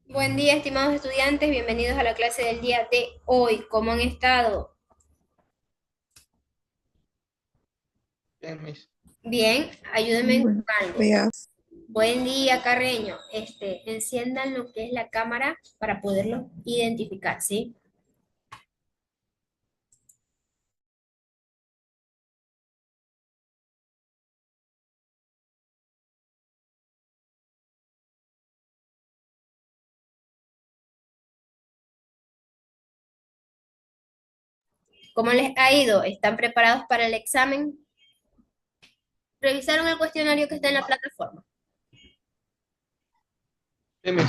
Buen día, estimados estudiantes, bienvenidos a la clase del día de hoy. ¿Cómo han estado? Bien, Miss. Bien, ayúdenme con Buenos algo. días. Buen día, Carreño. Enciendan lo que es la cámara para poderlo identificar, ¿sí? ¿Cómo les ha ido? ¿Están preparados para el examen? ¿Revisaron el cuestionario que está en la plataforma? Bien, Miss.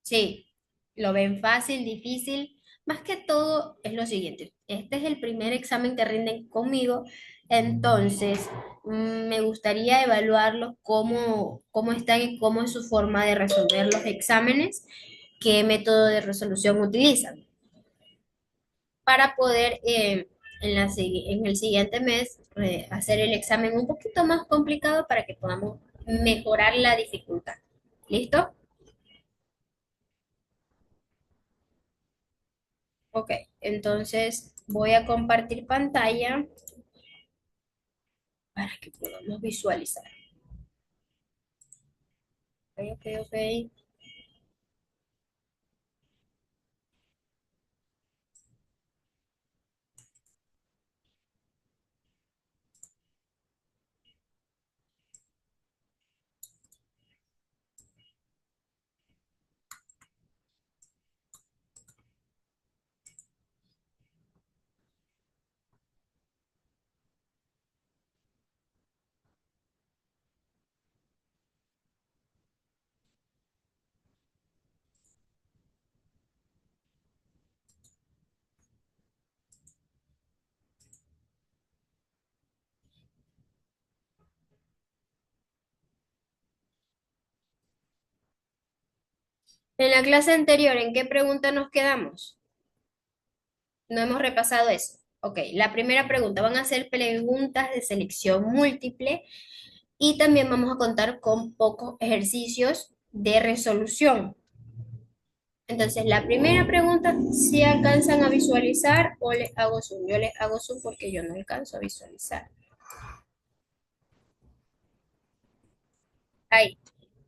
Sí, lo ven fácil, difícil. Más que todo es lo siguiente. Este es el primer examen que rinden conmigo, entonces me gustaría evaluarlos cómo están y cómo es su forma de resolver los exámenes, qué método de resolución utilizan para poder en el siguiente mes hacer el examen un poquito más complicado para que podamos mejorar la dificultad. ¿Listo? Ok, entonces voy a compartir pantalla para que podamos visualizar. Ok, ok, ok. En la clase anterior, ¿en qué pregunta nos quedamos? No hemos repasado eso. Ok, la primera pregunta, van a ser preguntas de selección múltiple y también vamos a contar con pocos ejercicios de resolución. Entonces, la primera pregunta, si alcanzan a visualizar o les hago zoom. Yo les hago zoom porque yo no alcanzo a visualizar. Ahí.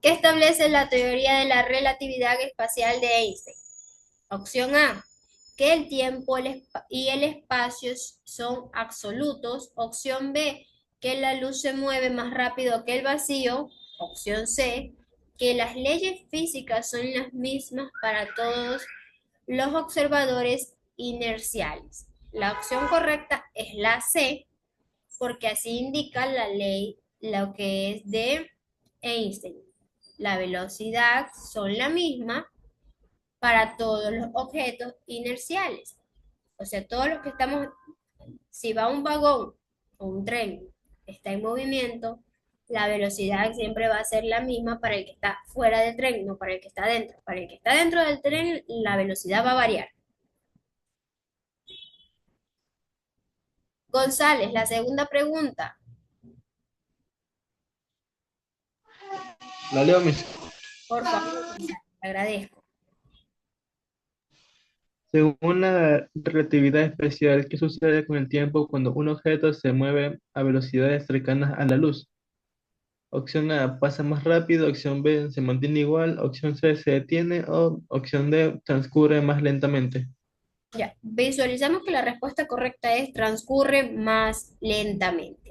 ¿Qué establece la teoría de la relatividad espacial de Einstein? Opción A, que el tiempo y el espacio son absolutos. Opción B, que la luz se mueve más rápido que el vacío. Opción C, que las leyes físicas son las mismas para todos los observadores inerciales. La opción correcta es la C, porque así indica la ley, lo que es de Einstein. La velocidad son la misma para todos los objetos inerciales. O sea, todos los que estamos, si va un vagón o un tren, está en movimiento, la velocidad siempre va a ser la misma para el que está fuera del tren, no para el que está dentro. Para el que está dentro del tren, la velocidad va a variar. González, la segunda pregunta, La leo, Miss. por favor, González, te agradezco. Según la relatividad especial, ¿qué sucede con el tiempo cuando un objeto se mueve a velocidades cercanas a la luz? Opción A, pasa más rápido. Opción B, se mantiene igual. Opción C, se detiene. O opción D, transcurre más lentamente. Ya, visualizamos que la respuesta correcta es transcurre más lentamente.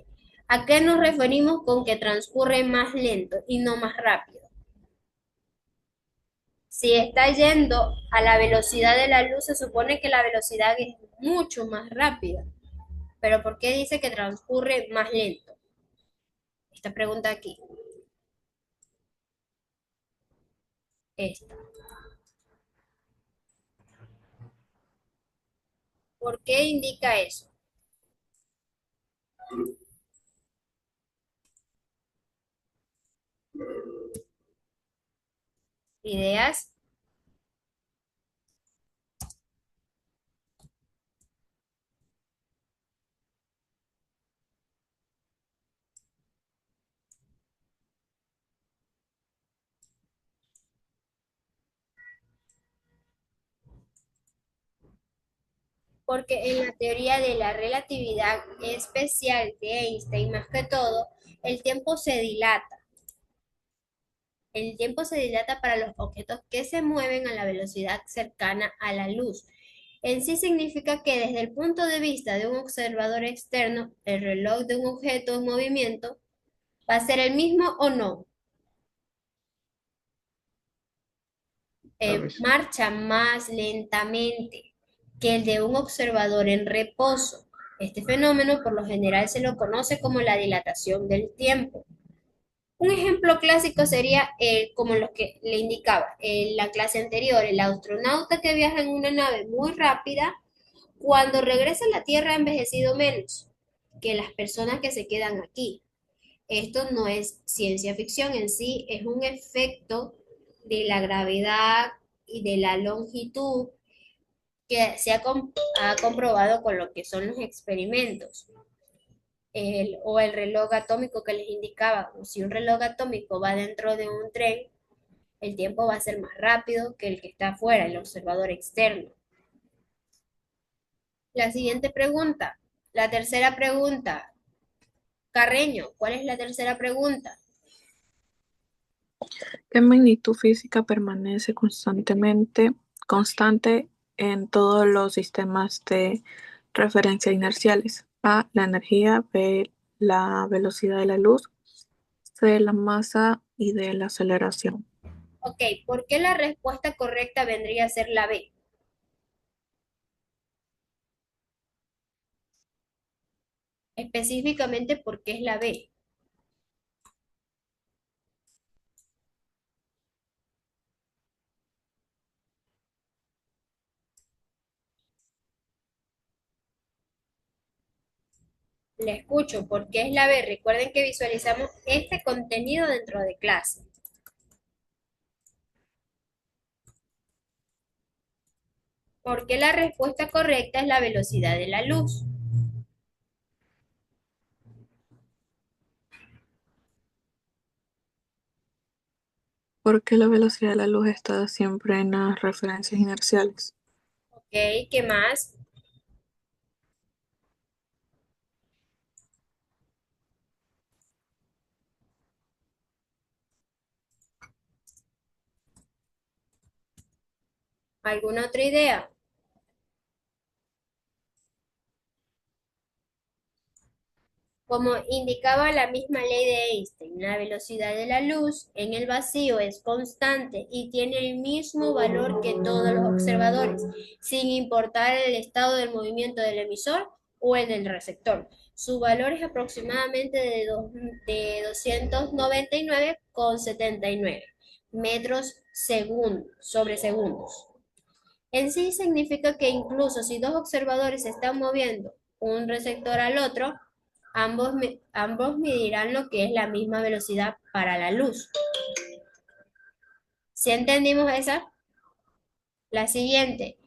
¿A qué nos referimos con que transcurre más lento y no más rápido? Si está yendo a la velocidad de la luz, se supone que la velocidad es mucho más rápida. Pero ¿por qué dice que transcurre más lento? Esta pregunta aquí, esta. ¿Por qué indica eso? Ideas. porque en la teoría de la relatividad especial de Einstein, más que todo, el tiempo se dilata. El tiempo se dilata para los objetos que se mueven a la velocidad cercana a la luz. En sí significa que desde el punto de vista de un observador externo, el reloj de un objeto en movimiento va a ser el mismo o no. A ver, Marcha más lentamente que el de un observador en reposo. Este fenómeno por lo general se lo conoce como la dilatación del tiempo. Un ejemplo clásico sería como lo que le indicaba en la clase anterior, el astronauta que viaja en una nave muy rápida, cuando regresa a la Tierra ha envejecido menos que las personas que se quedan aquí. Esto no es ciencia ficción en sí, es un efecto de la gravedad y de la longitud que ha comprobado con lo que son los experimentos. O el reloj atómico que les indicaba, si un reloj atómico va dentro de un tren, el tiempo va a ser más rápido que el que está afuera, el observador externo. La siguiente pregunta, la tercera pregunta. Carreño, ¿cuál es la tercera pregunta? ¿Qué magnitud física permanece constante en todos los sistemas de referencia inerciales? A, la energía; B, la velocidad de la luz; C, la masa; y D, la aceleración. Ok, ¿por qué la respuesta correcta vendría a ser la B? Específicamente, ¿por qué es la B? Le escucho, ¿por qué es la B? Recuerden que visualizamos este contenido dentro de clase. Porque la respuesta correcta es la velocidad de la luz. Porque la velocidad de la luz está siempre en las referencias inerciales. Ok, ¿qué más? ¿Alguna otra idea? Como indicaba la misma ley de Einstein, la velocidad de la luz en el vacío es constante y tiene el mismo valor que todos los observadores, sin importar el estado del movimiento del emisor o el del receptor. Su valor es aproximadamente de 299,79 metros sobre segundos. En sí significa que incluso si dos observadores se están moviendo un receptor al otro, ambos medirán lo que es la misma velocidad para la luz. ¿Sí entendimos esa? La siguiente.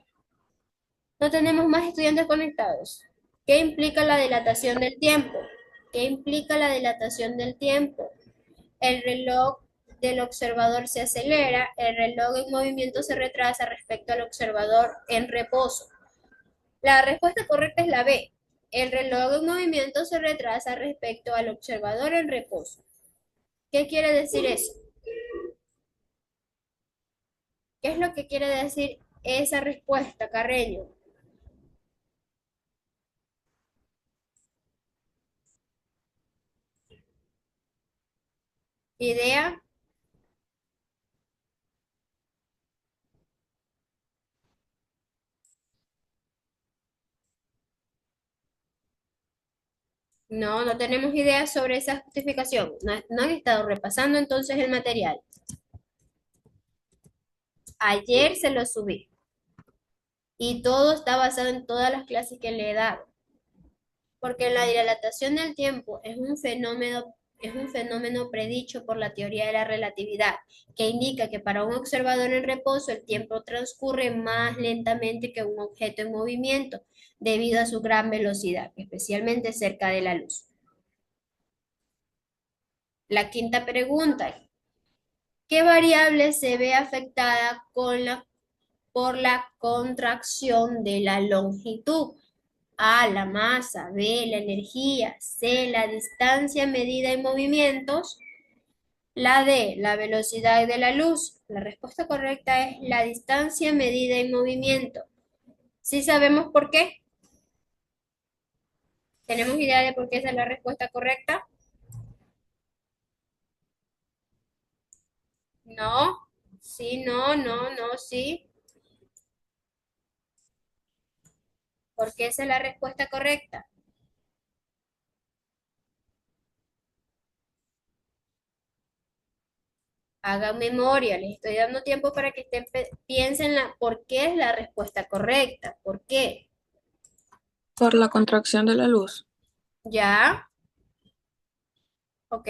No tenemos más estudiantes conectados. ¿Qué implica la dilatación del tiempo? ¿Qué implica la dilatación del tiempo? El reloj del observador se acelera, el reloj en movimiento se retrasa respecto al observador en reposo. La respuesta correcta es la B. El reloj en movimiento se retrasa respecto al observador en reposo. ¿Qué quiere decir eso? ¿Qué es lo que quiere decir esa respuesta, Carreño? ¿Idea? No, no tenemos idea sobre esa justificación. No, no han estado repasando entonces el material. Ayer se lo subí y todo está basado en todas las clases que le he dado. Porque la dilatación del tiempo es un fenómeno predicho por la teoría de la relatividad, que indica que para un observador en reposo el tiempo transcurre más lentamente que un objeto en movimiento, debido a su gran velocidad, especialmente cerca de la luz. La quinta pregunta, ¿qué variable se ve afectada por la contracción de la longitud? A, la masa, B, la energía, C, la distancia medida en movimientos, la D, la velocidad de la luz. La respuesta correcta es la distancia medida en movimiento. ¿Sí sabemos por qué? ¿Tenemos idea de por qué esa es la respuesta correcta? No, sí, no, no, no, sí. ¿Por qué esa es la respuesta correcta? Hagan memoria, les estoy dando tiempo para que piensen por qué es la respuesta correcta. ¿Por qué? Por la contracción de la luz. ¿Ya? Ok.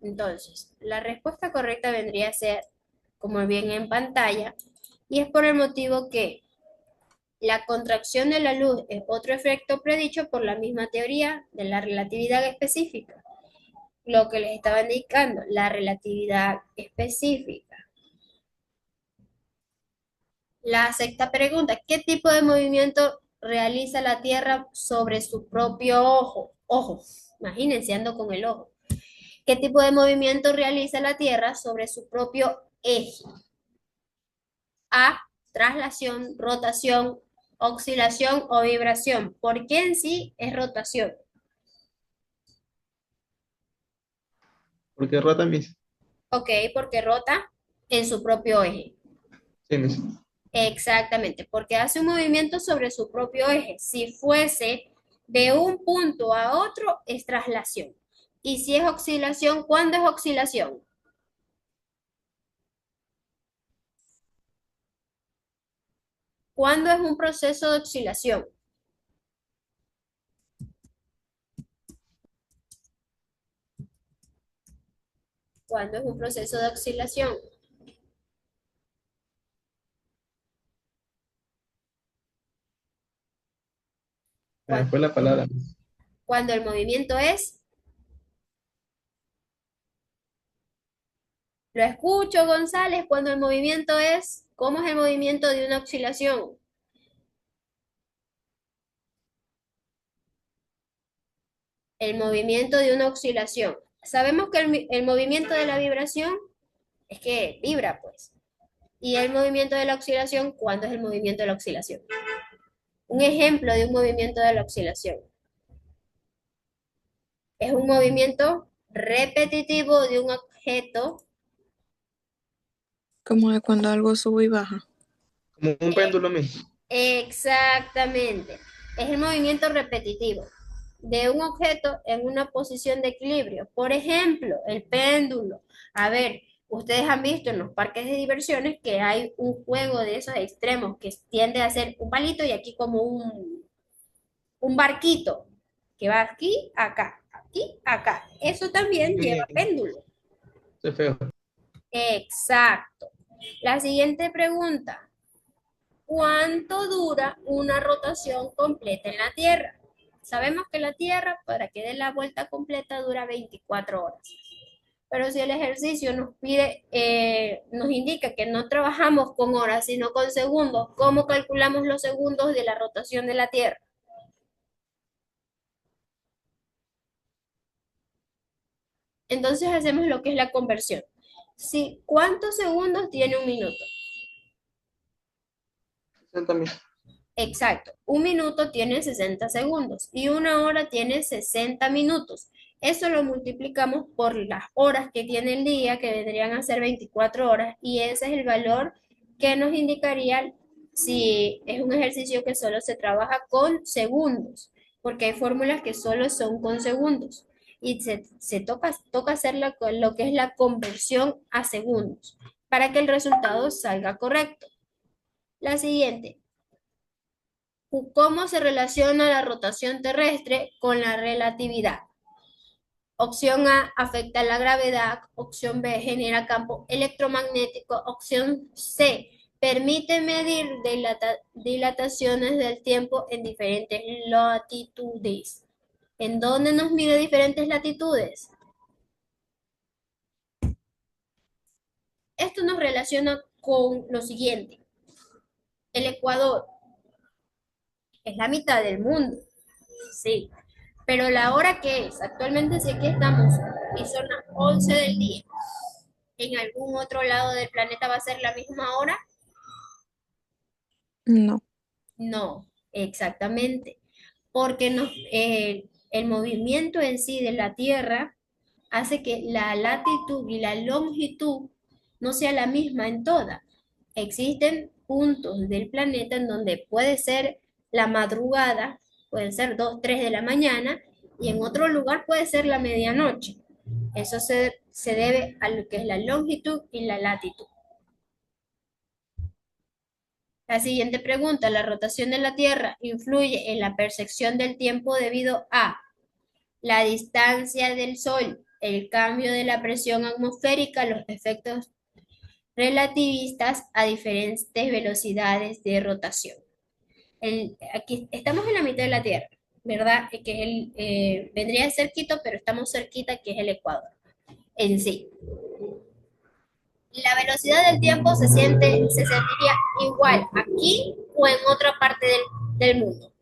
Entonces, la respuesta correcta vendría a ser, como bien en pantalla, y es por el motivo que la contracción de la luz es otro efecto predicho por la misma teoría de la relatividad específica. Lo que les estaba indicando, la relatividad específica. La sexta pregunta, ¿qué tipo de movimiento realiza la Tierra sobre su propio ojo? Ojo, imagínense, ando con el ojo. ¿Qué tipo de movimiento realiza la Tierra sobre su propio eje? A, traslación, rotación, oscilación o vibración. ¿Por qué en sí es rotación? Porque rota mis. Ok, porque rota en su propio eje. Sí, mis. Exactamente, porque hace un movimiento sobre su propio eje. Si fuese de un punto a otro, es traslación. Y si es oscilación, ¿cuándo es oscilación? ¿Cuándo es un proceso de oscilación? ¿Cuándo es un proceso de oscilación? Se me Cuando, fue la palabra, mis. cuando el movimiento es, lo escucho, González, cuando el movimiento es, ¿cómo es el movimiento de una oscilación? El movimiento de una oscilación. Sabemos que el movimiento de la vibración es que vibra, pues. Y el movimiento de la oscilación, ¿cuándo es el movimiento de la oscilación? Un ejemplo de un movimiento de la oscilación. Es un movimiento repetitivo de un objeto. Como de cuando algo sube y baja. Como un péndulo, mis. Exactamente. Es el movimiento repetitivo de un objeto en una posición de equilibrio. Por ejemplo, el péndulo. A ver, ustedes han visto en los parques de diversiones que hay un juego de esos extremos que tiende a ser un palito y aquí como un barquito que va aquí, acá. Eso también lleva Sí, péndulo. eso es feo. Exacto. La siguiente pregunta. ¿Cuánto dura una rotación completa en la Tierra? Sabemos que la Tierra, para que dé la vuelta completa, dura 24 horas. Pero si el ejercicio nos pide, nos indica que no trabajamos con horas, sino con segundos, ¿cómo calculamos los segundos de la rotación de la Tierra? Entonces hacemos lo que es la conversión. Sí, ¿cuántos segundos tiene un minuto? 60 mis. Exacto, un minuto tiene 60 segundos y una hora tiene 60 minutos. Eso lo multiplicamos por las horas que tiene el día, que vendrían a ser 24 horas, y ese es el valor que nos indicaría si es un ejercicio que solo se trabaja con segundos, porque hay fórmulas que solo son con segundos y toca hacer lo que es la conversión a segundos para que el resultado salga correcto. La siguiente. ¿Cómo se relaciona la rotación terrestre con la relatividad? Opción A, afecta la gravedad. Opción B, genera campo electromagnético. Opción C, permite medir dilataciones del tiempo en diferentes latitudes. ¿En dónde nos mide diferentes latitudes? Esto nos relaciona con lo siguiente. El Ecuador es la mitad del mundo. Sí, pero la hora que es, actualmente sé que estamos y son las 11 del día. ¿En algún otro lado del planeta va a ser la misma hora? No, No, exactamente, porque el movimiento en sí de la Tierra hace que la latitud y la longitud no sea la misma en todas. Existen puntos del planeta en donde puede ser la madrugada, pueden ser 2, 3 de la mañana, y en otro lugar puede ser la medianoche. Eso se debe a lo que es la longitud y la latitud. La siguiente pregunta, ¿la rotación de la Tierra influye en la percepción del tiempo debido a la distancia del Sol, el cambio de la presión atmosférica, los efectos relativistas a diferentes velocidades de rotación? Aquí estamos en la mitad de la Tierra, ¿verdad? Vendría a ser Quito, pero estamos cerquita, que es el Ecuador en sí. La velocidad del tiempo se sentiría igual aquí o en otra parte del mundo.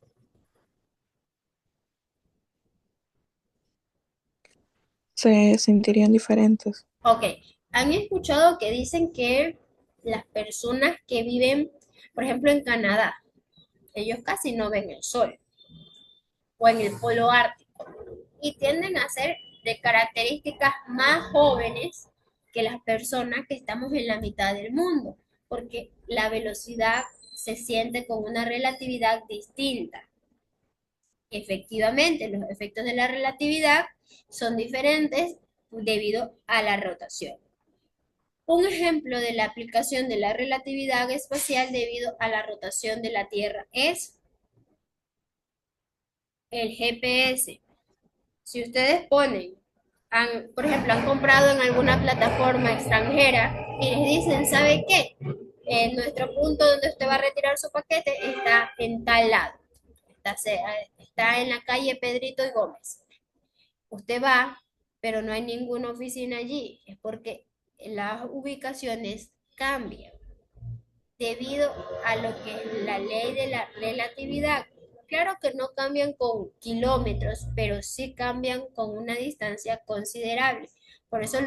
se sentirían diferentes. Ok, ¿han escuchado que dicen que las personas que viven, por ejemplo, en Canadá, ellos casi no ven el sol, o en el polo ártico, y tienden a ser de características más jóvenes que las personas que estamos en la mitad del mundo, porque la velocidad se siente con una relatividad distinta? Efectivamente, los efectos de la relatividad son diferentes debido a la rotación. Un ejemplo de la aplicación de la relatividad espacial debido a la rotación de la Tierra es el GPS. Si ustedes por ejemplo, han comprado en alguna plataforma extranjera y les dicen, ¿sabe qué? Nuestro punto donde usted va a retirar su paquete está en tal lado, está en la calle Pedrito y Gómez. Usted va, pero no hay ninguna oficina allí, es porque las ubicaciones cambian debido a lo que es la ley de la relatividad. Claro que no cambian con kilómetros, pero sí cambian con una distancia considerable. Por eso,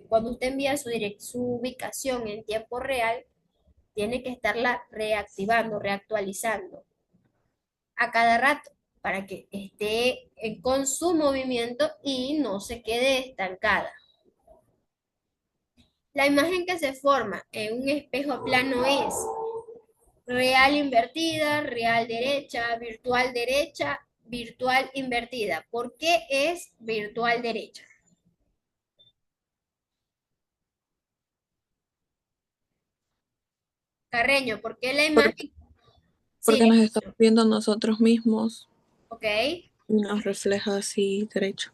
cuando usted envía su ubicación en tiempo real, tiene que estarla reactivando, reactualizando a cada rato para que esté con su movimiento y no se quede estancada. La imagen que se forma en un espejo plano es real invertida, real derecha, virtual invertida. ¿Por qué es virtual derecha? Carreño, ¿por qué la Porque, imagen? Sí, porque le nos estamos escucho. viendo nosotros mismos ¿Ok? y nos refleja así derecho.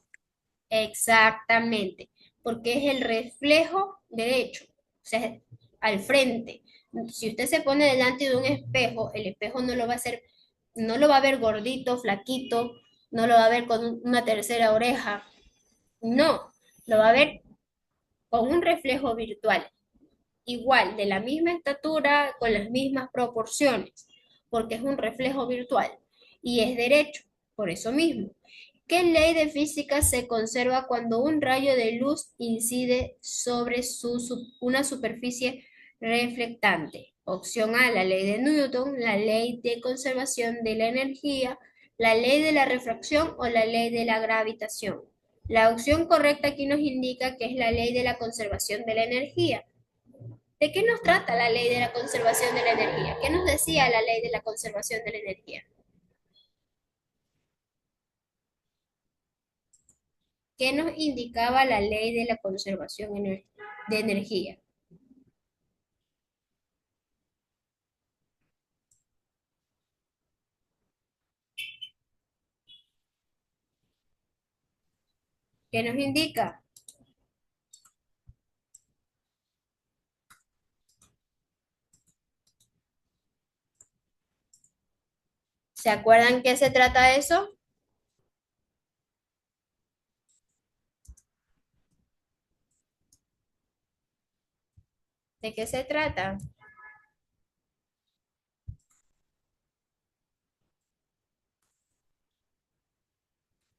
Exactamente, porque es el reflejo derecho, o sea, al frente. Si usted se pone delante de un espejo, el espejo no lo va a hacer, no lo va a ver gordito, flaquito, no lo va a ver con una tercera oreja, no, lo va a ver con un reflejo virtual, igual, de la misma estatura, con las mismas proporciones, porque es un reflejo virtual y es derecho, por eso mismo. ¿Qué ley de física se conserva cuando un rayo de luz incide sobre una superficie reflectante? Opción A, la ley de Newton, la ley de conservación de la energía, la ley de la refracción o la ley de la gravitación. La opción correcta aquí nos indica que es la ley de la conservación de la energía. ¿De qué nos trata la ley de la conservación de la energía? ¿Qué nos decía la ley de la conservación de la energía? ¿Qué nos indicaba la ley de la conservación de energía? ¿Qué nos indica? ¿Se acuerdan qué se trata eso? ¿De qué se trata?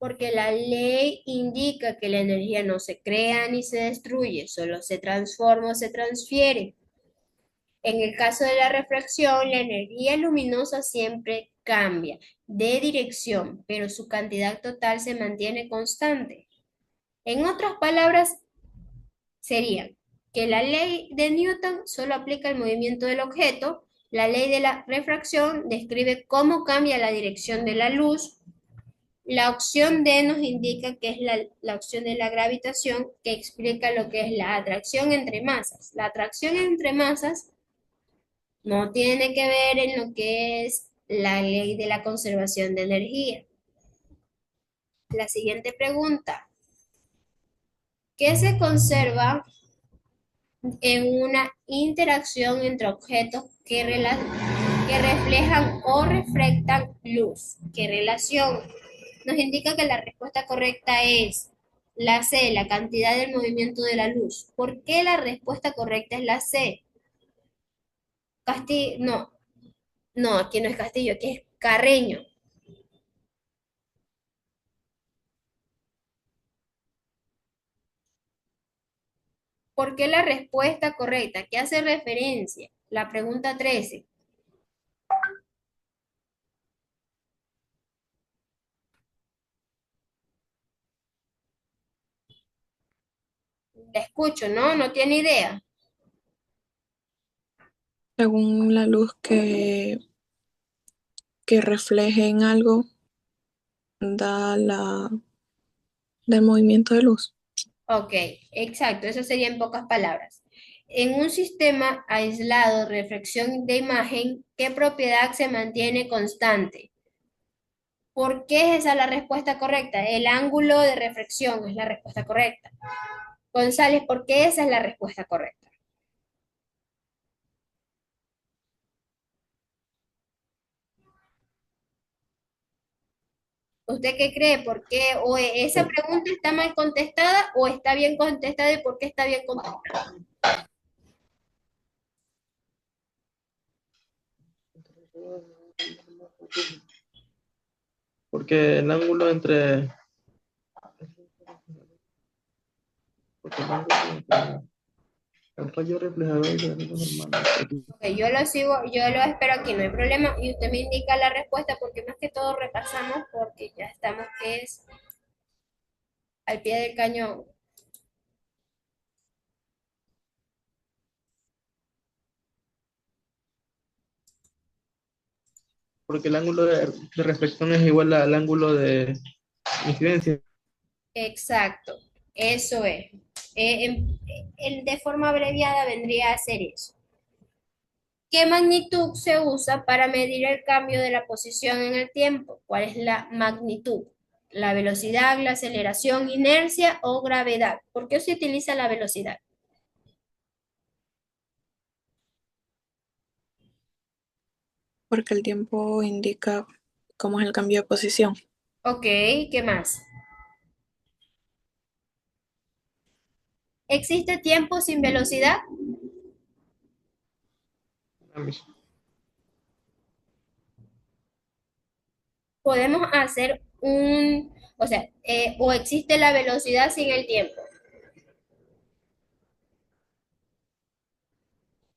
Porque la ley indica que la energía no se crea ni se destruye, solo se transforma o se transfiere. En el caso de la refracción, la energía luminosa siempre cambia de dirección, pero su cantidad total se mantiene constante. En otras palabras, sería que la ley de Newton solo aplica al movimiento del objeto, la ley de la refracción describe cómo cambia la dirección de la luz, la opción D nos indica que es la opción de la gravitación, que explica lo que es la atracción entre masas. La atracción entre masas no tiene que ver en lo que es la ley de la conservación de energía. La siguiente pregunta. ¿Qué se conserva en una interacción entre objetos que reflejan o reflectan luz? ¿Qué relación? Nos indica que la respuesta correcta es la C, la cantidad del movimiento de la luz. ¿Por qué la respuesta correcta es la C? Castillo, no, no, aquí no es Castillo, aquí es Carreño. ¿Por qué la respuesta correcta? ¿Qué hace referencia? La pregunta 13. La escucho, ¿no? No tiene idea. Según la luz que refleje en algo, del movimiento de luz. Ok, exacto, eso sería en pocas palabras. En un sistema aislado de reflexión de imagen, ¿qué propiedad se mantiene constante? ¿Por qué es esa la respuesta correcta? El ángulo de reflexión es la respuesta correcta. González, ¿por qué esa es la respuesta correcta? ¿Usted qué cree? ¿Por qué o esa pregunta está mal contestada o está bien contestada y por qué está bien contestada? Porque el ángulo entre... Porque el ángulo entre el rayo reflejador y la luz normal. Ok, yo lo sigo, yo lo espero aquí, no hay problema. Y usted me indica la respuesta porque más que todo repasamos porque ya estamos que es al pie del cañón. Porque el ángulo de reflexión es igual al ángulo de incidencia. Exacto, eso es. De forma abreviada vendría a ser eso. ¿Qué magnitud se usa para medir el cambio de la posición en el tiempo? ¿Cuál es la magnitud? ¿La velocidad, la aceleración, inercia o gravedad? ¿Por qué se utiliza la velocidad? Porque el tiempo indica cómo es el cambio de posición. Ok, ¿qué más? ¿Existe tiempo sin velocidad? Podemos hacer o sea, o existe la velocidad sin el tiempo.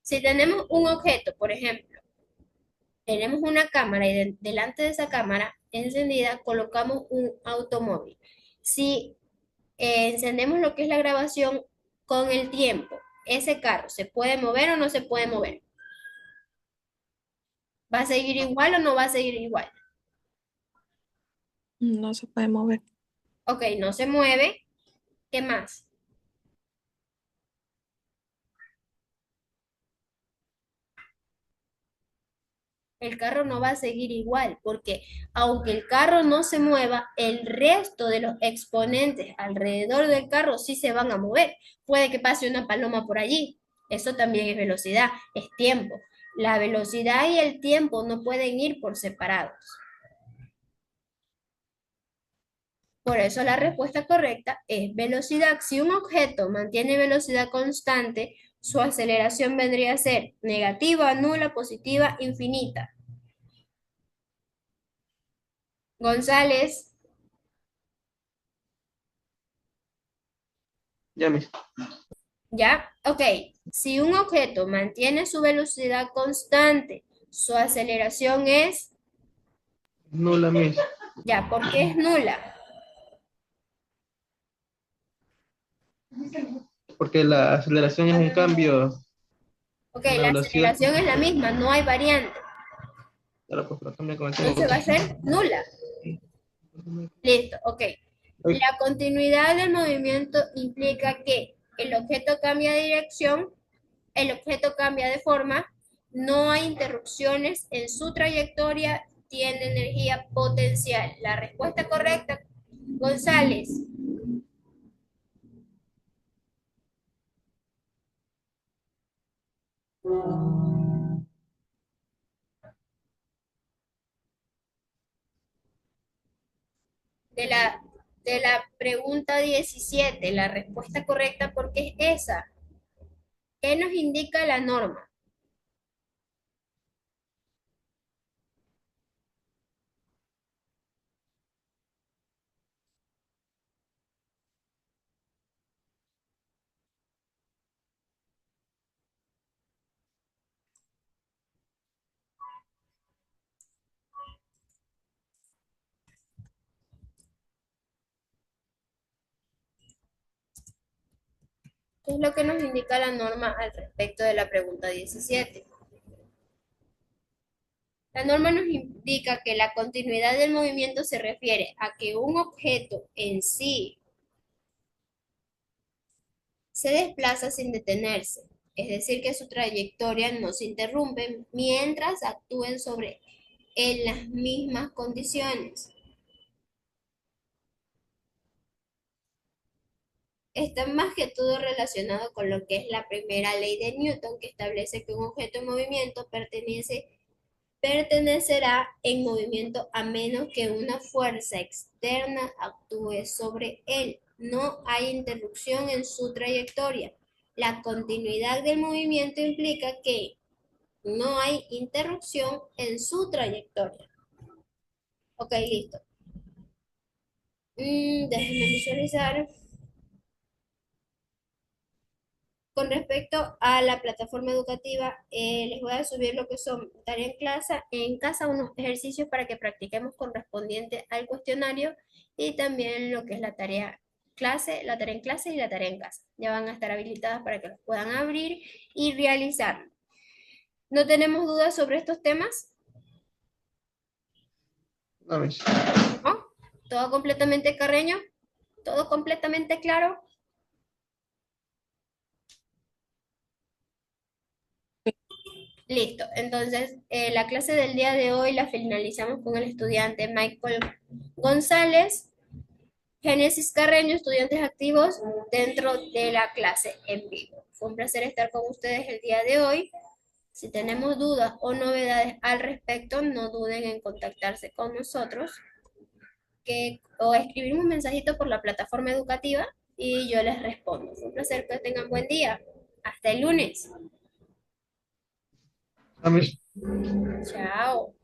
Si tenemos un objeto, por ejemplo, tenemos una cámara y delante de esa cámara encendida colocamos un automóvil. Si encendemos lo que es la grabación con el tiempo, ese carro se puede mover o no se puede mover. ¿Va a seguir igual o no va a seguir igual? No se puede mover. Ok, no se mueve. ¿Qué más? El carro no va a seguir igual, porque aunque el carro no se mueva, el resto de los exponentes alrededor del carro sí se van a mover. Puede que pase una paloma por allí. Eso también es velocidad, es tiempo. La velocidad y el tiempo no pueden ir por separados. Por eso la respuesta correcta es velocidad. Si un objeto mantiene velocidad constante, su aceleración vendría a ser negativa, nula, positiva, infinita. González. Ya, Miss. ¿Ya? Ok. Si un objeto mantiene su velocidad constante, su aceleración es, Nula, Miss. ya, ¿por qué es nula? Porque la aceleración es un cambio Ok, en la la velocidad. aceleración es la misma, no hay variante. Ahora pues lo cambia con el tiempo. Entonces va a ser nula. Listo, ok. Ay, La continuidad del movimiento implica que el objeto cambia de dirección, el objeto cambia de forma, no hay interrupciones en su trayectoria, tiene energía potencial. La respuesta correcta, González, de la pregunta 17, la respuesta correcta porque es esa. ¿Qué nos indica la norma? ¿Qué es lo que nos indica la norma al respecto de la pregunta 17? La norma nos indica que la continuidad del movimiento se refiere a que un objeto en sí se desplaza sin detenerse, es decir, que su trayectoria no se interrumpe mientras actúen sobre en las mismas condiciones. Está más que todo relacionado con lo que es la primera ley de Newton, que establece que un objeto en movimiento pertenecerá en movimiento a menos que una fuerza externa actúe sobre él. No hay interrupción en su trayectoria. La continuidad del movimiento implica que no hay interrupción en su trayectoria. Ok, listo. Déjenme visualizar. Con respecto a la plataforma educativa, les voy a subir lo que son tarea en casa, unos ejercicios para que practiquemos correspondiente al cuestionario y también lo que es la tarea en clase y la tarea en casa. Ya van a estar habilitadas para que los puedan abrir y realizar. ¿No tenemos dudas sobre estos temas? no, Miss. ¿No? ¿Todo completamente carreño? ¿Todo completamente claro? Listo, entonces la clase del día de hoy la finalizamos con el estudiante Michael González, Génesis Carreño, estudiantes activos dentro de la clase en vivo. Fue un placer estar con ustedes el día de hoy. Si tenemos dudas o novedades al respecto, no duden en contactarse con nosotros o escribirme un mensajito por la plataforma educativa y yo les respondo. Fue un placer que tengan buen día. Hasta el lunes. No, Miss. Chao.